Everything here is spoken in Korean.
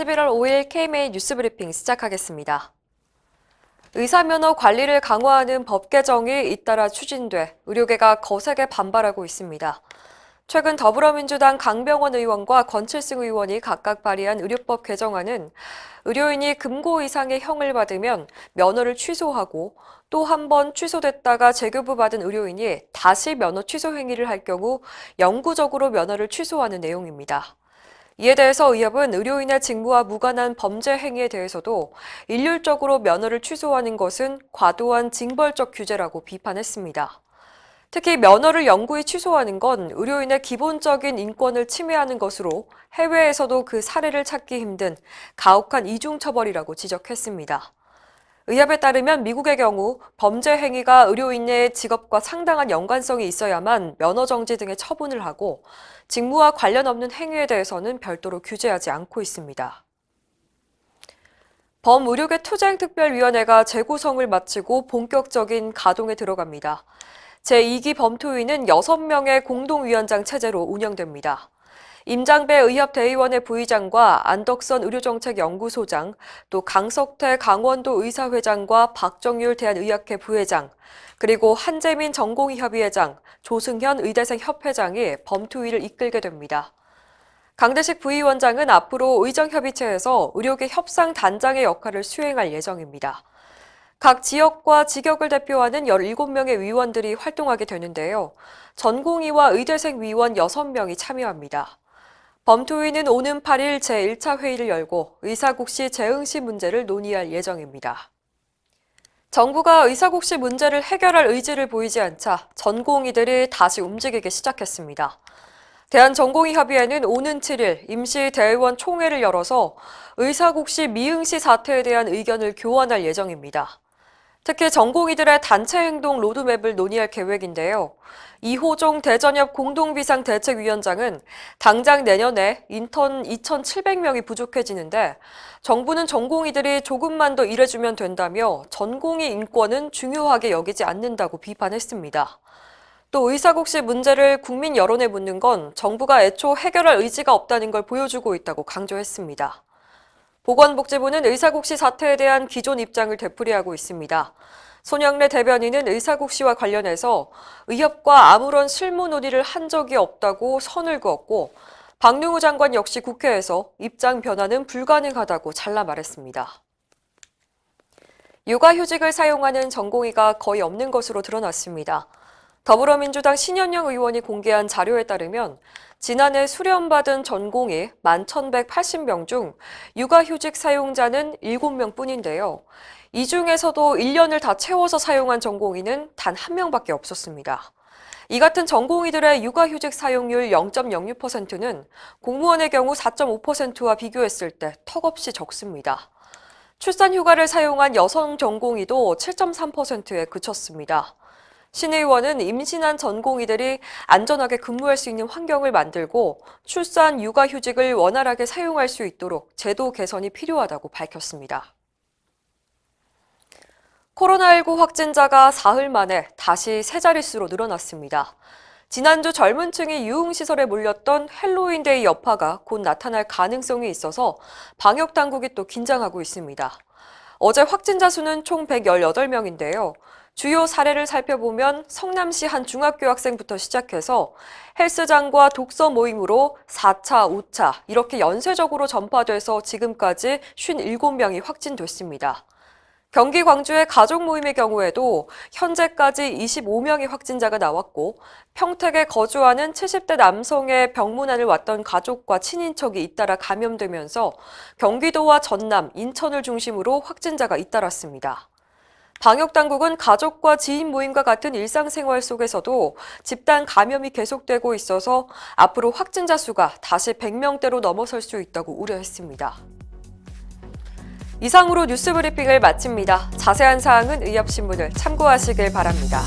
11월 5일 KMA 뉴스브리핑 시작하겠습니다. 의사면허 관리를 강화하는 법 개정이 잇따라 추진돼 의료계가 거세게 반발하고 있습니다. 최근 더불어민주당 강병원 의원과 권칠승 의원이 각각 발의한 의료법 개정안은 의료인이 금고 이상의 형을 받으면 면허를 취소하고 또 한 번 취소됐다가 재교부 받은 의료인이 다시 면허 취소 행위를 할 경우 영구적으로 면허를 취소하는 내용입니다. 이에 대해서 의협은 의료인의 직무와 무관한 범죄 행위에 대해서도 일률적으로 면허를 취소하는 것은 과도한 징벌적 규제라고 비판했습니다. 특히 면허를 영구히 취소하는 건 의료인의 기본적인 인권을 침해하는 것으로 해외에서도 그 사례를 찾기 힘든 가혹한 이중처벌이라고 지적했습니다. 의협에 따르면 미국의 경우 범죄 행위가 의료인의 직업과 상당한 연관성이 있어야만 면허 정지 등의 처분을 하고 직무와 관련 없는 행위에 대해서는 별도로 규제하지 않고 있습니다. 범의료계 투쟁특별위원회가 재구성을 마치고 본격적인 가동에 들어갑니다. 제2기 범투위는 6명의 공동위원장 체제로 운영됩니다. 임장배 의협대의원회 부의장과 안덕선 의료정책연구소장, 또 강석태 강원도 의사회장과 박정률 대한의학회 부회장, 그리고 한재민 전공의협의회장, 조승현 의대생 협회장이 범투위를 이끌게 됩니다. 강대식 부위원장은 앞으로 의정협의체에서 의료계 협상단장의 역할을 수행할 예정입니다. 각 지역과 직역을 대표하는 17명의 위원들이 활동하게 되는데요. 전공의와 의대생 위원 6명이 참여합니다. 범투위는 오는 8일 제1차 회의를 열고 의사국시 재응시 문제를 논의할 예정입니다. 정부가 의사국시 문제를 해결할 의지를 보이지 않자 전공의들이 다시 움직이기 시작했습니다. 대한전공의협의회는 오는 7일 임시대의원 총회를 열어서 의사국시 미응시 사태에 대한 의견을 교환할 예정입니다. 특히 전공의들의 단체 행동 로드맵을 논의할 계획인데요. 이호종 대전협 공동비상대책위원장은 당장 내년에 인턴 2,700명이 부족해지는데 정부는 전공의들이 조금만 더 일해주면 된다며 전공의 인권은 중요하게 여기지 않는다고 비판했습니다. 또 의사국시 문제를 국민 여론에 묻는 건 정부가 애초 해결할 의지가 없다는 걸 보여주고 있다고 강조했습니다. 보건복지부는 의사국시 사태에 대한 기존 입장을 되풀이하고 있습니다. 손영래 대변인은 의사국시와 관련해서 의협과 아무런 실무 논의를 한 적이 없다고 선을 그었고 박능우 장관 역시 국회에서 입장 변화는 불가능하다고 잘라 말했습니다. 육아휴직을 사용하는 전공의가 거의 없는 것으로 드러났습니다. 더불어민주당 신현영 의원이 공개한 자료에 따르면 지난해 수련받은 전공의 11,180명 중 육아휴직 사용자는 7명 뿐인데요. 이 중에서도 1년을 다 채워서 사용한 전공의는 단 1명밖에 없었습니다. 이 같은 전공의들의 육아휴직 사용률 0.06%는 공무원의 경우 4.5%와 비교했을 때 턱없이 적습니다. 출산휴가를 사용한 여성 전공의도 7.3%에 그쳤습니다. 신 의원은 임신한 전공의들이 안전하게 근무할 수 있는 환경을 만들고 출산 육아휴직을 원활하게 사용할 수 있도록 제도 개선이 필요하다고 밝혔습니다. 코로나19 확진자가 사흘 만에 다시 세 자릿수로 늘어났습니다. 지난주 젊은 층이 유흥시설에 몰렸던 헬로윈데이 여파가 곧 나타날 가능성이 있어서 방역당국이 또 긴장하고 있습니다. 어제 확진자 수는 총 118명인데요. 주요 사례를 살펴보면 성남시 한 중학교 학생부터 시작해서 헬스장과 독서 모임으로 4차, 5차 이렇게 연쇄적으로 전파돼서 지금까지 57명이 확진됐습니다. 경기 광주의 가족 모임의 경우에도 현재까지 25명의 확진자가 나왔고 평택에 거주하는 70대 남성의 병문안을 왔던 가족과 친인척이 잇따라 감염되면서 경기도와 전남, 인천을 중심으로 확진자가 잇따랐습니다. 방역당국은 가족과 지인 모임과 같은 일상생활 속에서도 집단 감염이 계속되고 있어서 앞으로 확진자 수가 다시 100명대로 넘어설 수 있다고 우려했습니다. 이상으로 뉴스브리핑을 마칩니다. 자세한 사항은 의협신문을 참고하시길 바랍니다.